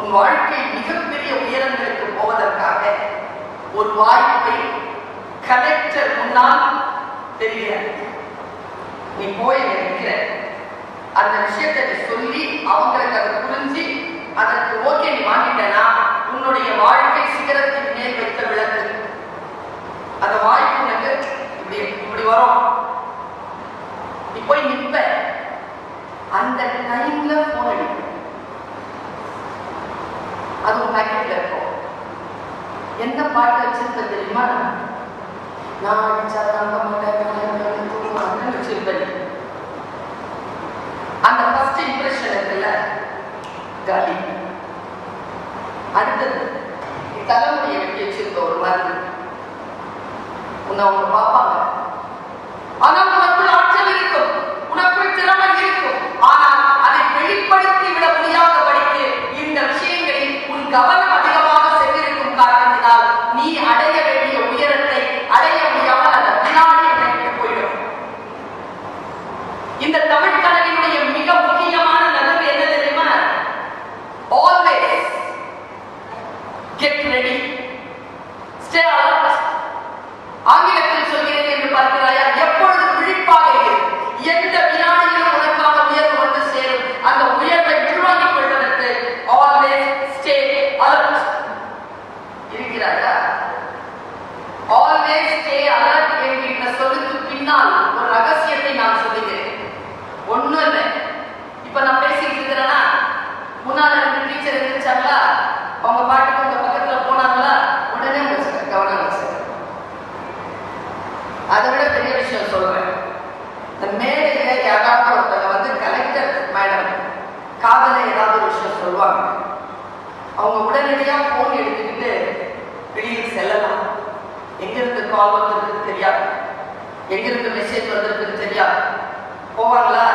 உன் வாழ்க்கை மிகப்பெரிய உயரங்களுக்கு போவதற்காக ஒரு வாய்ப்பை கலெக்டர் முன்னால் தெரிகிறது. நீ போய் நினைக்கிற அந்த விஷயத்தை நீ சொல்லி அவங்களுக்கு அதை புரிஞ்சு அதற்கு ஓகே நீ வாங்கிட்டனா உன்னுடைய வாழ்க்கை சிகரத்தின் மேல் வைத்த விளக்கு. அந்த வாய்ப்பு உனக்கு இப்படி இப்படி வரும். நீ போய் நிற்ப. அந்த டைம்ல போன் அடிக்கும். அது உன் பேக்கெட்ல இருக்கும். எந்த பாட்டு வச்சிருக்க தெரியுமா? நான் அடிச்சா தாங்க மாட்டேன் வச்சிருப்பேன். அந்த ஃபர்ஸ்ட் இம்ப்ரெஷன் இருக்குல்ல, காலி. அடுத்தது தலைமுடியை வெட்டி வச்சிருக்க ஒரு மாதிரி உன்னை அவங்க பார்ப்பாங்க. ஆனால் உனக்குள் ஆற்றல் இருக்கும், உனக்குள் திறமை இருக்கும். ஆனால் அதை வெளிப்படுத்தி விட முடியாதபடிக்கு இந்த விஷயங்களில் உன் கவனம் அதிகமாக சென்றிருக்கும் காரணத்தினால் நீ அடைய வேண்டிய உயரத்தை அடைய முடியாமல் அந்த பின்னாடி நினைத்து போயிடும். இந்த தமிழ் கனவினுடைய மிக முக்கியமான நகர்வு என்ன தெரியுமா? Always get ready, stay alert. ஆங்கிலத்தில் சொல்கிறேன் என்று பார்க்கிறாயா? எப்பொழுது விழிப்பாக இரு. எந்த வினாடியிலும் உனக்கான உயர்வு வந்து சேரும். அந்த உயர்வை உள்வாங்கிக் கொள்வதற்கு always stay alert. இருக்கிறாயா? always stay alert என்கின்ற சொல்லுக்கு பின்னால் ஒரு ரகசியத்தை நான் சொல்லுகிறேன். ஒண்ணும் இல்லை. இப்ப நான் பேசிட்டு இருக்கிறேன்னா முன்னால ரெண்டு டீச்சர் இருந்துச்சாங்களா, அவங்க பாட்டுக்கு உங்க பக்கத்துல போனாங்களா, உடனே கவனம் வச்சு. அதை விட பெரிய விஷயம் சொல்றேன். இந்த மேடையில யாராவது ஒருத்தங்க வந்து கலெக்டர் மேடம் காதல ஏதாவது ஒரு விஷயம் சொல்லுவாங்க. அவங்க உடனடியா போன் எடுத்துக்கிட்டு வெளியில் செல்லலாம். எங்கிருந்து கால் வந்திருக்கு தெரியாது, எங்கிருந்து மெசேஜ் வந்திருக்கு தெரியாது. போவாங்களா?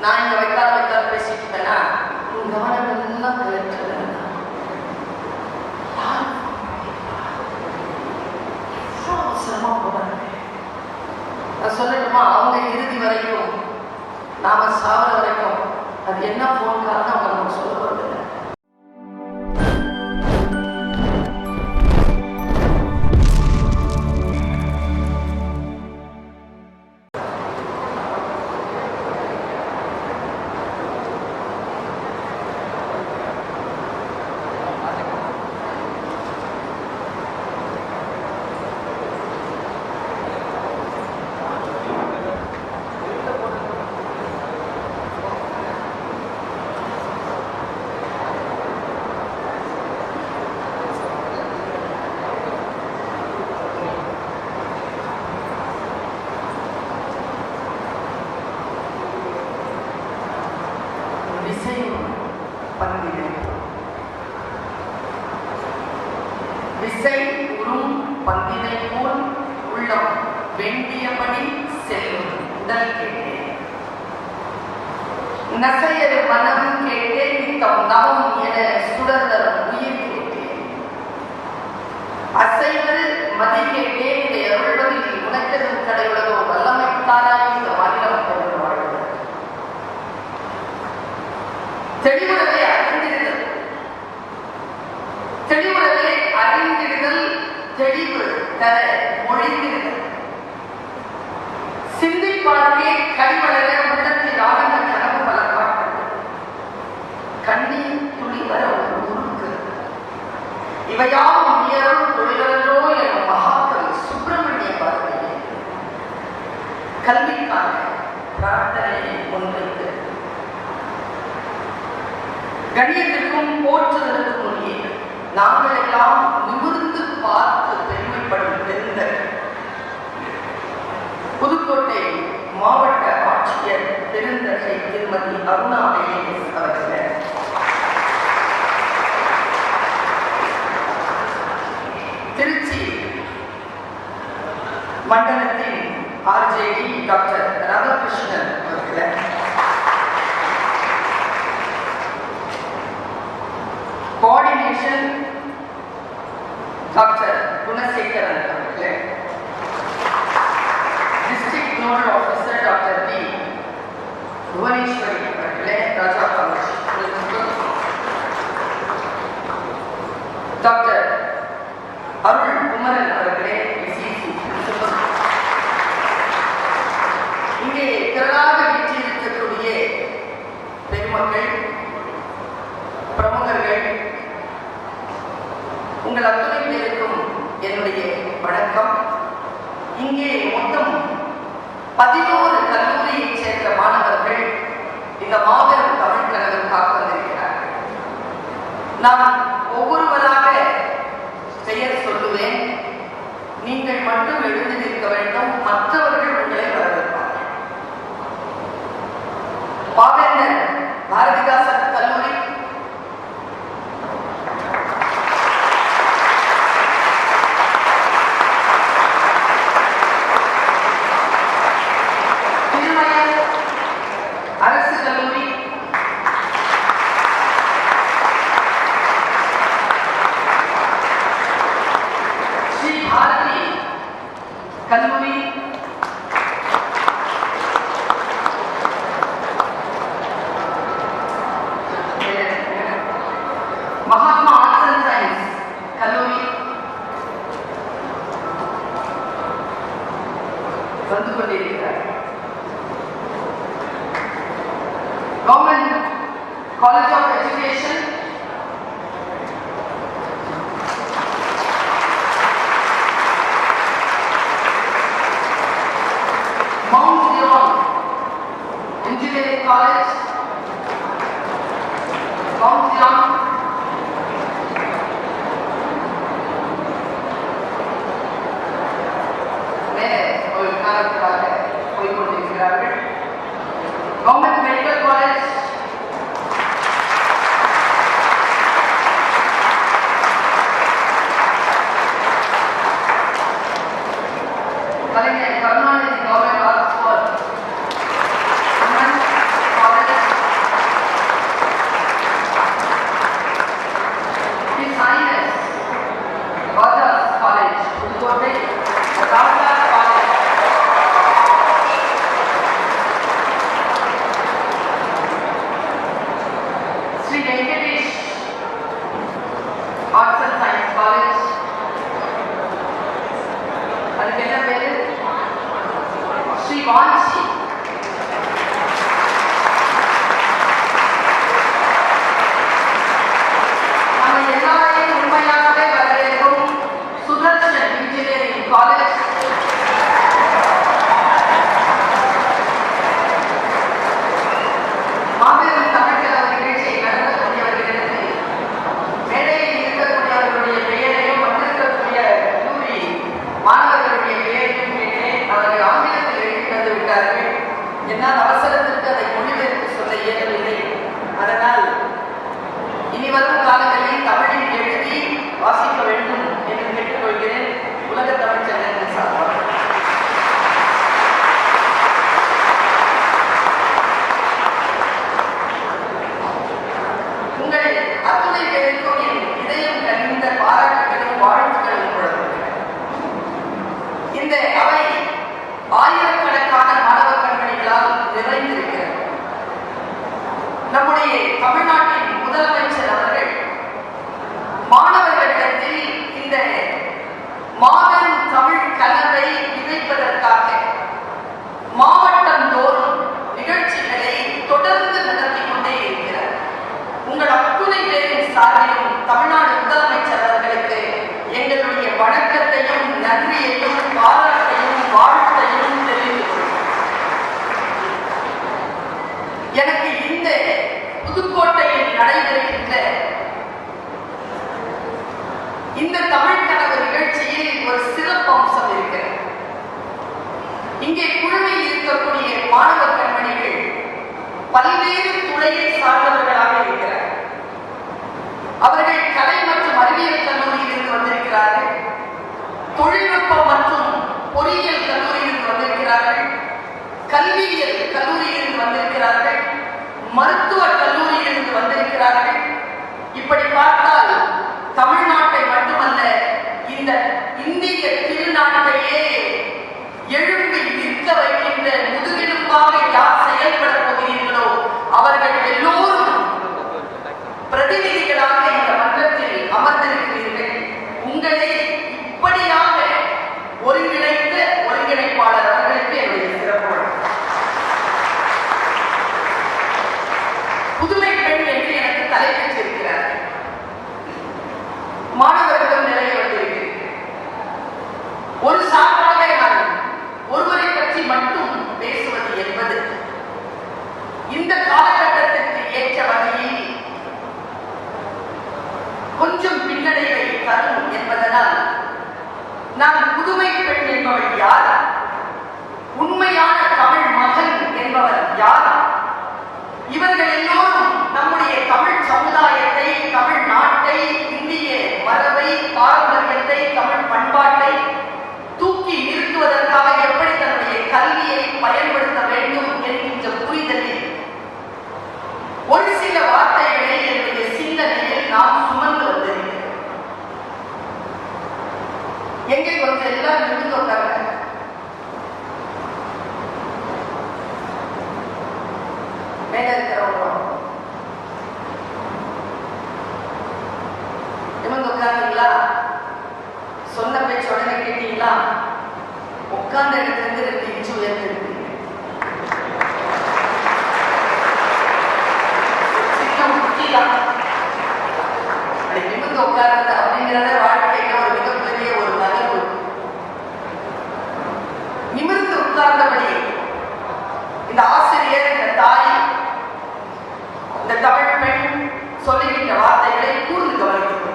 நான் இங்க வைக்காத பேசிட்டு இருப்பேன்னா கவனம் எல்லாம் கலெக்டர். நான் சொல்லட்டுமா? அவங்க இறுதி வரைக்கும் நாம சாவர வரைக்கும் அது என்ன போன் காரணம் அவங்க நமக்கு சொல்ல போறது இல்லை. விசை உறும் பந்தினை போல் உள்ளம் வேண்டியபடி செல்லும் உடல் கேட்டேன். நசையரு மனம் கேட்டேன், நித்தம் நவம் என சுடர்தரும் உயிர் கேட்டேன். அசைவது மதி கேட்டேன், இதை அருள்வதில் உனக்கெதும் கடையுள்ளதோ வல்லமைத்தாராய் இந்த மாநிலம் கொண்டு வாழ்வது. தெளிவுறவை அறிந்திருந்தது, தெளிவுறவை அறிந்திருந்தல், தெளிவு தர மொழிந்திருந்தல். சிந்திப்பார்க்கே கடிவளர உள்ளத்தில் ஆனந்த கனவு பல காட்டது. கண்ணீர் துளி வர ஒரு முறுக்கு. இவையாவும் உயரும் தொழிலோ என மகாகவி சுப்பிரமணிய பாரதியே கல்விக்கான பிரார்த்தனையை முன்வைத்து கணியத்திற்கும் போற்றுதலுக்கும் உரிய நாங்கள் எல்லாம் நிமிர்ந்து பார்த்து பெருமைப்படும் பெருந்தர் புதுக்கோட்டை மாவட்ட ஆட்சியர் பெருந்தகை திருமதி அருணா ஐஏஎஸ் அவர்கள், திருச்சி மண்டலத்தின் ஆர்ஜேடி டாக்டர் ராதாகிருஷ்ணன் அவர்கள், கோஆர்டினேஷன் டாக்டர் குணசேகரன் அவர்கள், district nodal officer doctor B Bhuvaneswari அவர்களே, ராஜா திரளாக வீற்றிருக்கக்கூடிய பெருமக்கள், பிரமுகர்கள், உங்கள் அத்தனை பேருக்கும் என்னுடைய வணக்கம். இங்கே மொத்தம் 11 கல்லூரியைச் சேர்ந்த மாணவர்கள் இந்த மாபெரும் தமிழ் கழகத்துக்காக வந்திருக்கிறார்கள். நான் ஒவ்வொருவராக பெயர் சொல்லுவேன். நீங்கள் மட்டும் எழுந்து நிற்க வேண்டும், மற்றவர்கள் உங்களை வரவேற்பார்கள். பாவேந்தர் பாரதிதாசன் கல்லூரி, திருமயம் அரசு கல்லூரி, ஸ்ரீ பாரதி கல்லூரி, மகாத்மா ஆர்ட்ஸ் அண்ட் சயின்ஸ் கல்லூரி வந்து கொண்டிருக்கிறார். Government college of education, mount Zion engineering college, mount Zion, ஒரு காலத்துக்காக போய்கொண்டிருக்கிறார்கள். Government medical college, Kalaignar Karunanidhi government arts college, His Highness Raja's college Pudukkottai, Raja's college, Sri Venkatesh arts and science college, அதுக்கு என்ன பேரு, ஸ்ரீ வாஞ்சி நம்ம எல்லாரையும் உண்மையாகவே வரவேற்கும் சுதர்ஷன் இன்ஜினியரிங் காலேஜ், மாபெரும் தமிழ்கழக நிகழ்ச்சியை நடத்தக்கூடியவர்களுக்கு மேடையில் இருக்கக்கூடியவர்களுடைய பெயரையும் வந்திருக்கக்கூடிய கல்லூரி மாணவர்களுடைய பெயரையும் கேட்டேன். அவர்கள் ஆங்கிலத்தில் எழுதி தந்து விட்டார்கள். என்னால் அவசரத்திற்கு அதை மொழிபெயர்த்து சொல்ல இயலவில்லை. அதனால் இனி வரும் காலங்களில் தமிழில் எழுதி வாசிக்க வேண்டும் என்று கேட்டுக்கொள்கிறேன். உலக தமிழ் சங்கத்தின் சார்பாக உங்கள் அத்துணை பேருக்கும் என் இதயம் கனிந்த பாராட்டுகளும் வாழ்த்துக்களும் கொடுக்கிறேன். இந்த அவை ஆயிரக்கணக்கான மாணவ கண்மணிகளால் நிறைந்திருக்கிறது. நம்முடைய தமிழ்நாட்டின் முதலமைச்சர் அவர்கள் மாணவர்களிடத்தில் இந்த மாபெரும் தமிழ் கனவை விதைப்பதற்காக மாவட்டம் தோறும் நிகழ்ச்சிகளை தொடர்ந்து நடத்தி கொண்டே இருக்கிறார். உங்கள் அத்துணை பேரின் சார்பிலும் தமிழ்நாடு முதலமைச்சர் அவர்களுக்கு எங்களுடைய வணக்கத்தையும் நன்றியையும் பாராட்டையும் வாழ்த்தையும் தெரிவித்துக் கொள்கிறேன். எனக்கு இந்த புதுக்கோட்டையில் நடைபெறுகின்ற இந்த தமிழ் கனவு நிகழ்ச்சியில் ஒரு சிறப்பு அம்சம் இருக்கிறது. இங்கே குழுவில் இருக்கக்கூடிய மாணவ கண்மணிகள் பல்வேறு துறையை சார்ந்தவர்களாக இருக்கிறார். அவர்கள் கலை மற்றும் அறிவியல் கல்லூரியிலிருந்து வந்திருக்கிறார்கள், தொழில்நுட்பம் மற்றும் பொறியியல் கல்லூரியிலிருந்து வந்திருக்கிறார்கள், கல்வியியல் கல்லூரியிலிருந்து வந்திருக்கிறார்கள், மருத்துவ கல்லூரியிலிருந்து வந்திருக்கிறார்கள். இப்படி பார்த்தால் தமிழ்நாட்டை மட்டுமல்ல, இந்த இந்திய திருநாட்டையே எழும்பி நிற்க வைக்கின்ற முதுகெலும்பாக யார் செயல்பட போகிறீர்களோ அவர்கள் எல்லோரும் பிரதிநிதிகளாக இந்த மன்றத்தில் அமர்ந்திருக்கிறீர்கள். உங்களை இப்படியாக ஒருங்கிணைத்த ஒருங்கிணைப்பாளர் அவர்களுக்கு என்னுடைய சிறப்பு. தலைப்பெற்றிருக்கிறார்கள். மாணவர்களும் நிறைய வந்திருக்கிறது. ஒரு சான்றாக நான் ஒருவரை பற்றி மட்டும் பேசுவது என்பது இந்த காலகட்டத்திற்கு ஏற்ற வகையில் கொஞ்சம் பின்னடைவை தரும் என்பதனால் நான் புதுமை பெண் என்பவள் யார், உண்மையான தமிழ் மகன் என்பவர் யார், இவர்கள் எல்லோரும் நம்முடைய தமிழ் சமுதாயத்தை, தமிழ் நாட்டை, இந்திய மரபை, பாரம்பரியத்தை, தமிழ் பண்பாட்டை தூக்கி நிறுத்துவதற்காக எப்படி தன்னுடைய கல்வியை பயன்படுத்த வேண்டும் என்கின்ற புரிதலில் ஒரு சில வார்த்தைகளை என்னுடைய சிந்தனையில் நாம் சுமந்து வந்திருக்கிறோம். எங்கே கொஞ்சம் எல்லாம் நிமிர்ந்து உட்காருங்க. மேல இருக்கிறவங்க நிமிர்ந்து உட்கார்ந்தீங்களா? சொன்ன பேச்சு உடனே கேட்டீங்களா? உட்கார்ந்த இடத்துல இருந்து 2 இன்ச்சு உயர்ந்து இருப்பீங்க. சின்ன முக்கியம் அப்படி நிமிர்ந்து உட்கார்றது அப்படிங்கிறத வாழ்க்கையில ஒரு மிகப்பெரிய ஒரு நகர்வு. நிமிர்ந்து உட்கார்ந்தபடி இந்த ஆசிரியர், இந்த தாய், இந்த தமிழ் பெண் சொல்லுகின்ற வார்த்தைகளை கூர்ந்து கவனிக்கிறது.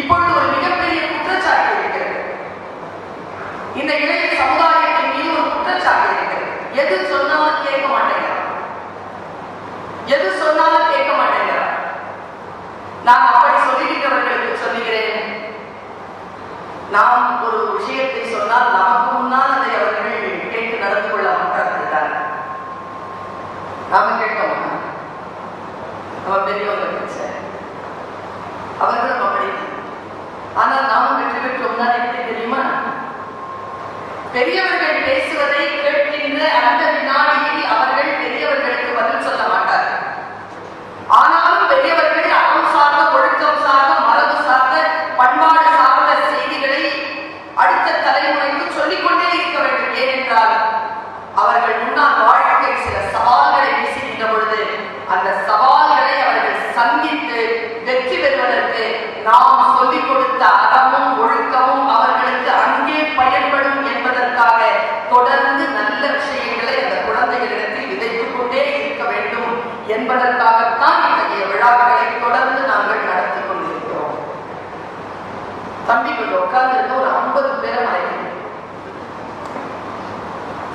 இப்பொழுது ஒரு மிகப்பெரிய குற்றச்சாட்டு இருக்கிறது. இந்த இளைய சமுதாயத்தின் மீது ஒரு குற்றச்சாட்டு இருக்கிறது. எது சொன்னாலும் கேட்க மாட்டேங்கிறார், எது சொன்னாலும் கேட்க மாட்டேங்கிறார். நான் அப்படி சொல்லுகின்றவர்களுக்கு சொல்லுகிறேன், நாம் ஒரு விஷயத்தை சொன்னால் நமக்கு முன்னால் அதை அவர்கள் கேட்டு நடந்து கொள்ள மாட்டார்கள். நாம கேட்க மாட்டோம். நம்ம பெரியவர்கள் அவர்களும் அப்படி. ஆனால் நாமும் வெற்றி பெற்றோம்னா எப்படி தெரியுமா? பெரியவர்கள் பேசுவதை கேட்கின்ற அந்த வினாடியில் அவர்கள் பெரியவர்களுக்கு பதில் சொல்ல மாட்டார்கள். ஆனாலும் பெரியவர்கள் அறம் சார்ந்த, ஒழுக்கம் சார்ந்த, மரபு சார்ந்த, பண்பாடு சார்ந்த செய்திகளை அடுத்த தலைமுறைக்கு சொல்லிக்கொண்டே இருக்க வேண்டும். ஏனென்றால் அவர்கள் முன்னால் வாழ்க்கை சில சவால்களை வீசுகின்ற பொழுது அந்த சவால்களை அவர்கள் சந்தித்து வெற்றி பெறுவதற்கு நாம் சொல்லிக் கொடுத்த அறமும் ஒழுக்கமும் அவர்களுக்கு அங்கே பயன்படும் என்பதற்காக தொடர்ந்து நல்ல விஷயங்களை அந்த குழந்தைகளிடத்தில் விதைத்துக் கொண்டே இருக்க வேண்டும் என்பதற்காகத்தான் இத்தகைய விழாக்களை தொடர்ந்து நாங்கள் நடத்தி கொண்டிருக்கிறோம். தம்பி கொஞ்சம் உட்கார்ந்து ஒரு 50 பேரை மறைக்கிறேன்.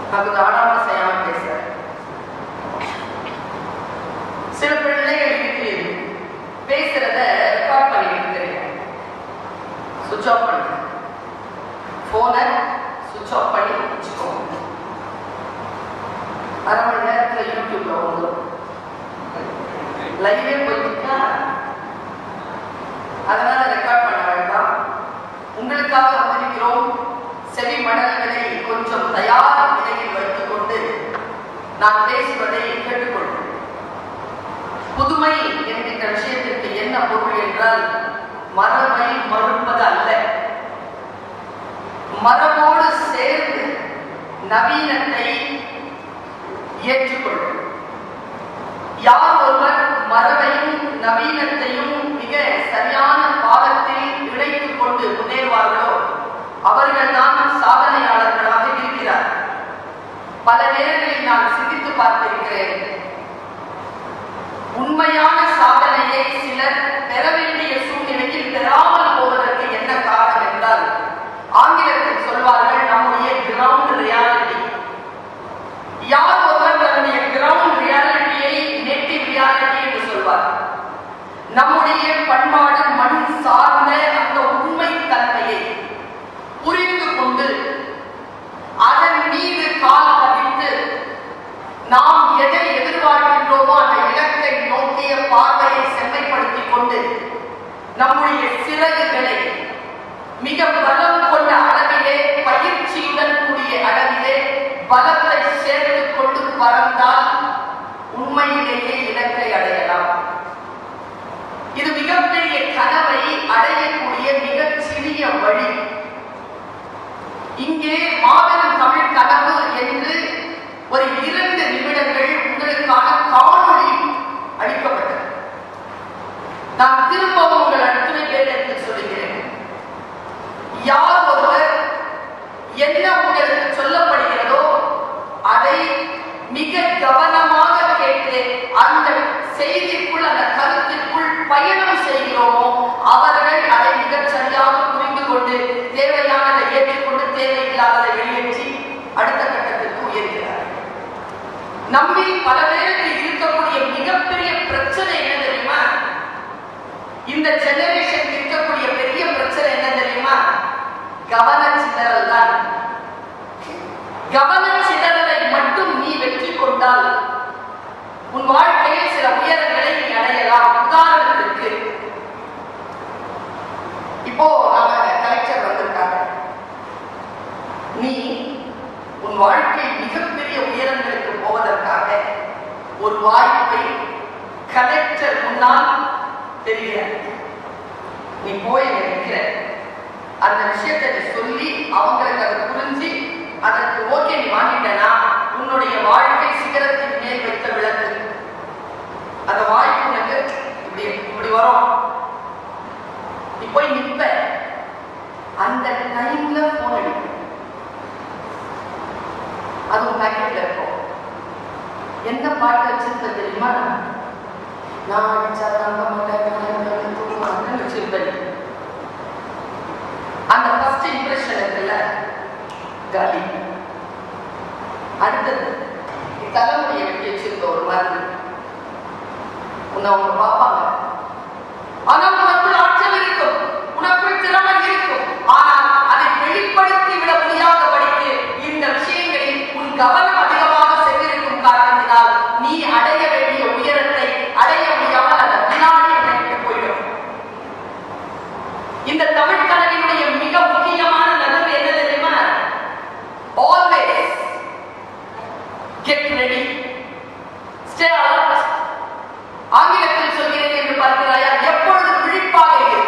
நான் கொஞ்சம் ஆடாம செய்யாம பேசுறேன். சில பிள்ளைகளுக்கு பேசுறத ரெக்கார்ட் பண்ணிட்டு தெரியும். சுவிட்ச் ஆஃப் பண்ணு, போனை சுவிட்ச் ஆஃப் பண்ணி வச்சுக்கோங்க. அரை மணி நேரத்துல யூடியூப்ல வந்துடும், லைவே போயிட்டா அதனால ரெக்கார்ட் பண்ண வேண்டாம். உங்களுக்காக வந்திருக்கிறோம். செவி மடல்களை கொஞ்சம் தயார் நிலையில் வைத்துக் கொண்டு நான் பேசுவதை கேட்டுக்கொள்கிறேன். புதுமை என்கின்ற விஷயத்திற்கு என்ன பொருள் என்றால் மரபை மறுப்பது அல்ல, மரபோடு சேர்ந்து நவீனத்தை ஏற்றுக்கொள்ளும். யார் ஒருவர் மரபையும் நவீனத்தையும் மிக சரியான பாகத்தில் இணைத்துக் கொண்டு முன்னேறுவார்களோ அவர்கள்தான் சாதனையாளர்களாக இருக்கிறார். பல நேரங்களில் நான் சிந்தித்து பார்த்திருக்கிறேன். உண்மையான சாதனையை சிலர் பெற வேண்டிய சூழ்நிலையில் பெறாமல் போவதற்கு என்ன காரணம் என்றால் ஆங்கிலத்தில் சொல்வார்கள் நம்முடைய கிரவுண்ட் ரியாலிட்டி. யார் ஒருவர் தன்னுடைய கிரவுண்ட் ரியாலிட்டியை நேட்டிவ் ரியாலிட்டி என்று சொல்வார். நம்முடைய பண்பாடு மண் சார்ந்த அந்த உண்மை தன்மையை புரிந்து கொண்டு அதன் மீது கால் பதித்து நாம் எதை எதிர்பார்க்கின்றோமோ அந்த இலக்கை நோக்கிய பார்வையை செம்மைப்படுத்திக் கொண்டு நம்முடைய சிறகுகளை மிக பலம் கொண்ட அளவிலே, பயிற்சியுடன் கூடிய அளவிலே பலத்தை சேர்த்துக் கொண்டு பறந்தால் உண்மையிலேயே இலக்கை அடையலாம். இது மிகப்பெரிய கனவை அடையக்கூடிய மிகச் சிறிய வழி. இங்கே மாபெரும் தமிழ் கனவு என்று ஒரு 2 நிமிடங்கள் உங்களுக்கான காணொளி அளிக்கப்படும். மிக கவனமாக கேட்டு அந்த செய்திக்குள் அந்த கருத்திற்குள் பயணம் செய்கிறோமோ அவர்கள் அதை மிகச் சரியாக புரிந்து கொண்டு தேவையானதை ஏற்றுக்கொண்டு தேவையில்லாததை வெளியேற்றி அடுத்த கட்டத்திற்கு உயர்கிறார்கள். நம்மில் பல பேருக்கு இருக்கக்கூடிய மிகப்பெரிய பிரச்சனை என்ன தெரியுமா? இந்த ஜெனரேஷன் இருக்கக்கூடிய பெரிய பிரச்சனை என்ன தெரியுமா? கவனச்சிதறல் தான். கவனச்சிதறலை மட்டும் நீ வெற்றி கொண்டால் உன் வாழ்க்கையில் சில உயரங்களை நீ அடையலாம். உதாரணத்திற்கு இப்போ நாம கலெக்டர் வந்திருக்காங்க. நீ உன் வாழ்க்கை மிகப்பெரிய உயரங்களுக்கு போவதற்காக ஒரு வாய்ப்பை கலெக்டர் முன்னால் தெரிய நீ போய் நினைக்கிற அந்த விஷயத்தை நீ சொல்லி அவங்களுக்கு அதை புரிஞ்சு அதற்கு ஓகே நீ வாங்கிட்டனா உன்னுடைய வாழ்க்கை சிகரத்தின் மேல் வைத்த விளக்கு. அந்த வாய்ப்பு உனக்கு இப்படி இப்படி வரும். நீ போய் நிற்ப. அந்த டைம்ல போன் அடிக்கும். அது உன் பேக்கெட்ல இருக்கும். எந்த பாட்டு வச்சிருக்க தெரியுமா? நான் அடிச்சா தங்க மாட்டேன் வச்சிருப்பேன். அந்த ஃபர்ஸ்ட் இம்ப்ரெஷன் இருக்குல்ல, காலி. அடுத்தது தலைமுடியை வெட்டி வச்சிருக்க ஒரு மாதிரி உன்னை அவங்க பார்ப்பாங்க. ஆனால் உனக்குள் ஆற்றல் இருக்கும், உனக்குள் திறமை இருக்கும். ஆனால் அதை வெளிப்படுத்தி விட முடியாதபடிக்கு இந்த விஷயங்களில் உன் கவனம் அதிகமாக சென்றிருக்கும் காரணத்தினால் நீ அடைய வேண்டிய உயரத்தை அடைய முடியாமல் அந்த வினாடி நினைத்து போயிடும். இந்த தமிழ் கனவினுடைய மிக முக்கியமான நகர்வு என்ன தெரியுமா? Always get ready, stay alert. ஆங்கிலத்தில் சொல்கிறேன் என்று பார்க்கிறாயா? எப்பொழுது விழிப்பாக இரு.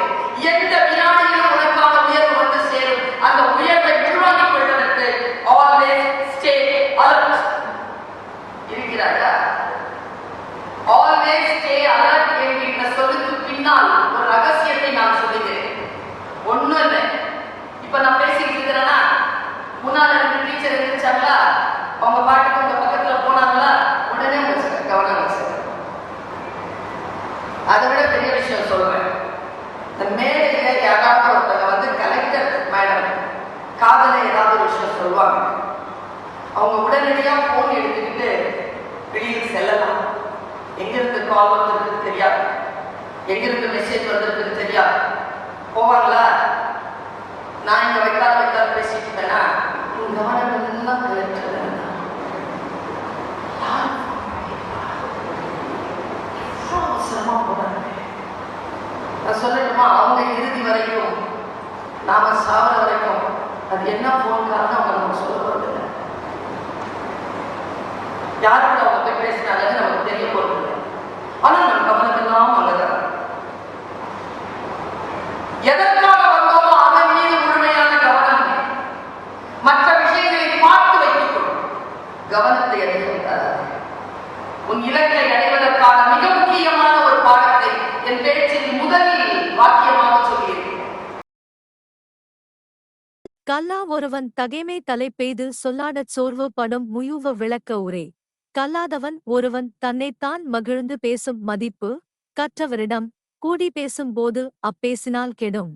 எந்த வினாடியிலும் உனக்கான உயர்வு வந்து சேரும். அந்த உயர்வை உள்வாங்கிக் கொள்வதற்கு always stay alert. இருக்கிறாயா? always stay alert என்கின்ற சொல்லுக்கு பின்னால் ஒரு ரகசியத்தை நான் சொல்லுகிறேன். ஒண்ணும் இல்லை. இப்ப நான் பேசிட்டு இருக்கிறேன்னா முன்னால ரெண்டு டீச்சர் இருந்துச்சாங்களா, அவங்க பாட்டுக்கு உங்க பக்கத்துல போனாங்களா, உடனே கவனம் வச்சு. அதை விட பெரிய விஷயம் சொல்றேன். இந்த மேடையில யாராவது ஒருத்தங்க வந்து கலெக்டர் மேடம் காதல ஏதாவது ஒரு விஷயம் சொல்லுவாங்க. அவங்க உடனடியா போன் எடுத்துக்கிட்டு வெளியில் செல்லலாம். எங்கிருந்து கால் வந்திருக்கு தெரியாது, எங்கிருந்து மெசேஜ் வந்திருக்கு தெரியாது. போவாங்களா? நான் இங்க வைக்காத பேசிட்டு இருப்பேன்னா கவனம் எல்லாம் கலெக்டர். நான் சொல்லட்டுமா? அவங்க இறுதி வரைக்கும் நாம சாவர வரைக்கும் அது என்ன போன் காரணம் அவங்க நமக்கு சொல்ல போறதில்லை. யாரோட அவங்க போய் பேசினாங்கன்னு நமக்கு தெரிய போறதில்லை. ஆனா நம்ம கவனம் எல்லாம் அங்கதான். எதற்காக வந்தோமோ அதன் மீது முழுமையான கவனம். மற்ற விஷயங்களை பார்த்து வைத்துக் கொள்ளும். கவனத்தை அதிகரிக்காது. உன் இலக்கை அடைவதற்கான மிக முக்கியமான ஒரு பாடத்தை என் பேச்சின் முதல் வாக்கியமாக சொல்லியிருக்கிறேன். கல்லா ஒருவன் தகைமை தலை பெய்து சொல்லாடச் சோர்வு படும் முயுவ விளக்க உரை. கல்லாதவன் ஒருவன் தன்னைத்தான் மகிழ்ந்து பேசும் மதிப்பு கற்றவரிடம் கூடி பேசும் போது அப்பேசினால் கெடும்.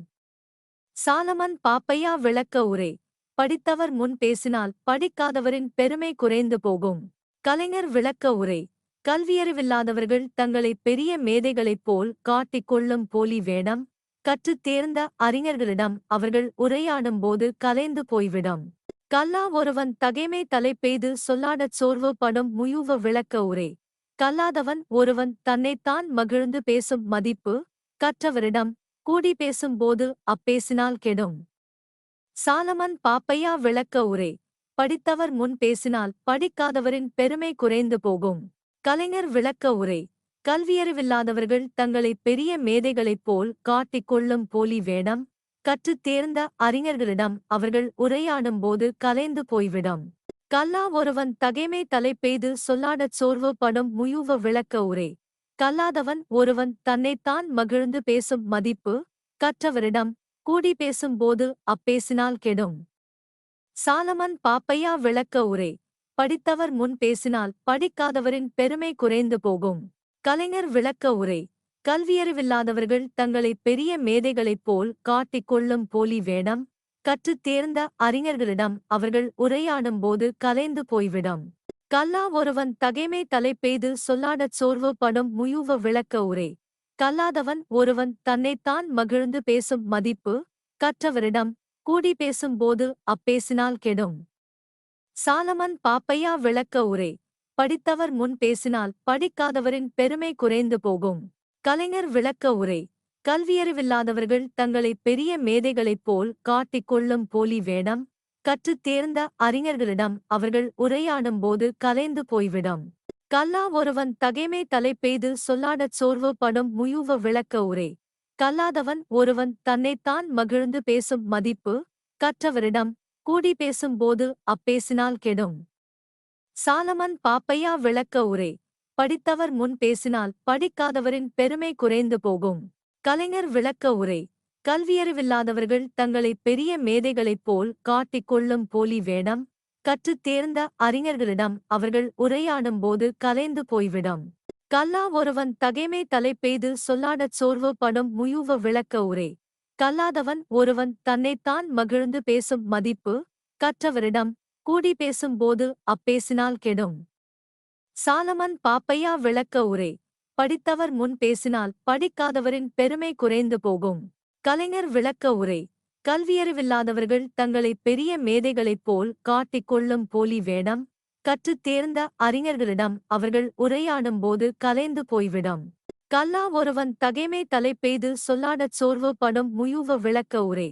சாலமன் பாப்பையா விளக்க உரை. படித்தவர் முன் பேசினால் படிக்காதவரின் பெருமை குறைந்து போகும். கலைஞர் விளக்க உரை. கல்வியறிவில்லாதவர்கள் தங்களை பெரிய மேதைகளைப் போல் காட்டிக் கொள்ளும் போலி வேடம் கற்றுத் தேர்ந்த அறிஞர்களிடம் அவர்கள் உரையாடும் போது கலைந்து போய்விடும். கல்லா ஒருவன் தகைமை தலை பெய்து சொல்லாடச் சோர்வு படும் முயுவ விளக்க உரை. கல்லாதவன் ஒருவன் தன்னைத்தான் மகிழ்ந்து பேசும் மதிப்பு கற்றவரிடம் கூடி பேசும் போது அப்பேசினால் கெடும். சாலமன் பாப்பையா விளக்க உரை. படித்தவர் முன் பேசினால் படிக்காதவரின் பெருமை குறைந்து போகும். கலைஞர் விளக்க உரை. கல்வியறிவில்லாதவர்கள் தங்களை பெரிய மேதைகளைப் போல் காட்டிக் கொள்ளும் போலி வேடம் கற்றுத் தேர்ந்த அறிஞர்களிடம் அவர்கள் உரையாடும் போது கலைந்து போய்விடும். கல்லா ஒருவன் தகைமை தலை பெய்து சொல்லாடச் சோர்வு படும் முயுவ விளக்க உரை. கல்லாதவன் ஒருவன் தன்னைத்தான் மகிழ்ந்து பேசும் மதிப்பு கற்றவரிடம் கூடி பேசும் போது அப்பேசினால் கெடும். சாலமன் பாப்பையா விளக்க உரை. படித்தவர் முன் பேசினால் படிக்காதவரின் பெருமை குறைந்து போகும். கலைஞர் விளக்க உரை. கல்வியறிவில்லாதவர்கள் தங்களை பெரிய மேதைகளைப் போல் காட்டிக் கொள்ளும் போலி வேடம் கற்றுத் தேர்ந்த அறிஞர்களிடம் அவர்கள் உரையாடும்போது கலைந்து போய்விடும். கல்லா ஒருவன் தகைமை தலைப்பெய்து சொல்லாடச் சோர்வு படும் முயுவ விளக்க உரை. கல்லாதவன் ஒருவன் தன்னைத்தான் மகிழ்ந்து பேசும் மதிப்பு கற்றவரிடம் கூடி பேசும்போது அப்பேசினால் கெடும். சாலமன் பாப்பையா விளக்க உரை. படித்தவர் முன் பேசினால் படிக்காதவரின் பெருமை குறைந்து போகும். கலைஞர் விளக்க உரை. கல்வியறிவில்லாதவர்கள் தங்களை பெரிய மேதைகளைப் போல் காட்டிக் கொள்ளும் போலி வேடம் கற்றுத் தேர்ந்த அறிஞர்களிடம் அவர்கள் உரையாடும்போது கலைந்து போய்விடும். கல்லா ஒருவன் தகைமை தலைப்பெய்து சொல்லாடச் சோர்வு படும் முயுவ விளக்க உரை. கல்லாதவன் ஒருவன் தன்னைத்தான் மகிழ்ந்து பேசும் மதிப்பு கற்றவரிடம் கூடி பேசும்போது அப்பேசினால் கெடும். சாலமன் பாப்பையா விளக்க உரை. படித்தவர் முன் பேசினால் படிக்காதவரின் பெருமை குறைந்து போகும். கலைஞர் விளக்க உரை. கல்வியறிவில்லாதவர்கள் தங்களை பெரிய மேதைகளைப் போல் காட்டிக் கொள்ளும் போலி வேடம் கற்றுத் தேர்ந்த அறிஞர்களிடம் அவர்கள் உரையாடும்போது கலைந்து போய்விடும். கல்லா ஒருவன் தகைமை தலைப்பெய்து சொல்லாடச் சோர்வு படும் முயுவ விளக்க உரை. கல்லாதவன் ஒருவன் தன்னைத்தான் மகிழ்ந்து பேசும் மதிப்பு கற்றவரிடம் கூடி பேசும்போது அப்பேசினால் கெடும். சாலமன் பாப்பையா விளக்க உரை. படித்தவர் முன் பேசினால் படிக்காதவரின் பெருமை குறைந்து போகும். கலைஞர் விளக்க உரை. கல்வியறிவில்லாதவர்கள் தங்களை பெரிய மேதைகளைப் போல் காட்டிக் கொள்ளும் போலி வேடம் கற்றுத் தேர்ந்த அறிஞர்களிடம் அவர்கள் உரையாடும்போது கலைந்து போய்விடும். கல்லா ஒருவன் தகைமை தலைப்பெய்து சொல்லாடச் சோர்வு படும் முயுவ விளக்க உரை.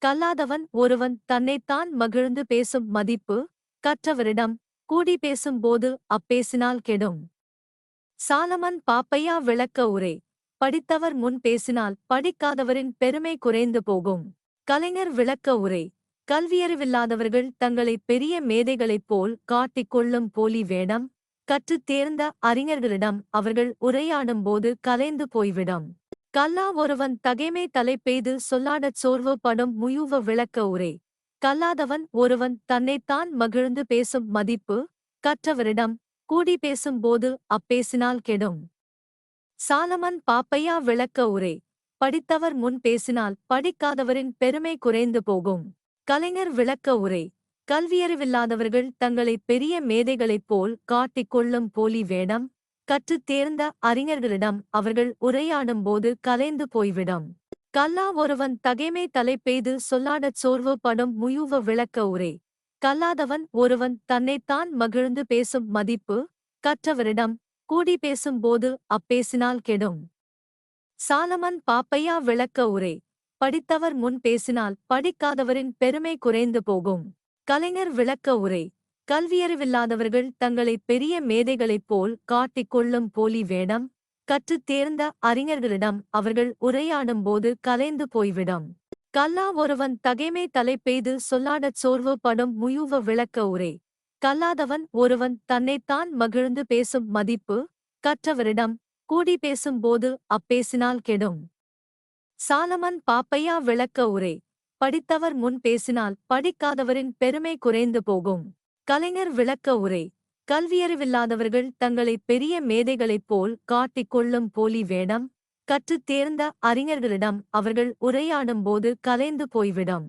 கல்லாதவன் ஒருவன் தன்னைத்தான் மகிழ்ந்து பேசும் மதிப்பு கற்றவரிடம் கூடி பேசும்போது அப்பேசினால் கெடும். சாலமன் பாப்பையா விளக்க உரை. படித்தவர் முன் பேசினால் படிக்காதவரின் பெருமை குறைந்து போகும். கலைஞர் விளக்க உரை. கல்வியறிவில்லாதவர்கள் தங்களை பெரிய மேதைகளைப் போல் காட்டிக் கொள்ளும் போலி வேடம் கற்றுத் தேர்ந்த அறிஞர்களிடம் அவர்கள் உரையாடும்போது கலைந்து போய்விடும். கல்லா ஒருவன் தகைமை தலைப்பெய்து சொல்லாடச் சோர்வு படும் முயுவ விளக்க உரை. கல்லாதவன் ஒருவன் தன்னைத்தான் மகிழ்ந்து பேசும் மதிப்பு கற்றவரிடம் கூடி பேசும்போது அப்பேசினால் கெடும். சாலமன் பாப்பையா விளக்க உரை. படித்தவர் முன் பேசினால் படிக்காதவரின் பெருமை குறைந்து போகும். கலைஞர் விளக்க உரை. கல்வியறிவில்லாதவர்கள் தங்களை பெரிய மேதைகளைப் போல் காட்டிக் கொள்ளும் போலி வேடம் கற்றுத் தேர்ந்த அறிஞர்களிடம் அவர்கள் உரையாடும்போது கலைந்து போய்விடும். கல்லா ஒருவன் தகைமை தலைப்பெய்து சொல்லாடச் சோர்வு படும் முயுவ விளக்க உரை. கல்லாதவன் ஒருவன் தன்னைத்தான் மகிழ்ந்து பேசும் மதிப்பு கற்றவரிடம் கூடி பேசும்போது அப்பேசினால் கெடும். சாலமன் பாப்பையா விளக்க உரை. படித்தவர் முன் பேசினால் படிக்காதவரின் பெருமை குறைந்து போகும். கலைஞர் விளக்க உரை. கல்வியறிவில்லாதவர்கள் தங்களை பெரிய மேதைகளைப் போல் காட்டிக் கொள்ளும் போலி வேடம் கற்றுத் தேர்ந்த அறிஞர்களிடம் அவர்கள் உரையாடும்போது கலைந்து போய்விடும். கல்லா ஒருவன் தகைமை தலைப்பெய்து சொல்லாடச் சோர்வு படும் முயுவ விளக்க உரை. கல்லாதவன் ஒருவன் தன்னைத்தான் மகிழ்ந்து பேசும் மதிப்பு கற்றவரிடம் கூடி பேசும்போது அப்பேசினால் கெடும். சாலமன் பாப்பையா விளக்க உரை. படித்தவர் முன் பேசினால் படிக்காதவரின் பெருமை குறைந்து போகும். கலைஞர் விளக்க உரை. கல்வியறிவில்லாதவர்கள் தங்களை பெரிய மேதைகளைப் போல் காட்டிக் கொள்ளும் போலி வேடம் கற்றுத் தேர்ந்த அறிஞர்களிடம் அவர்கள் உரையாடும்போது கலைந்து போய்விடும்.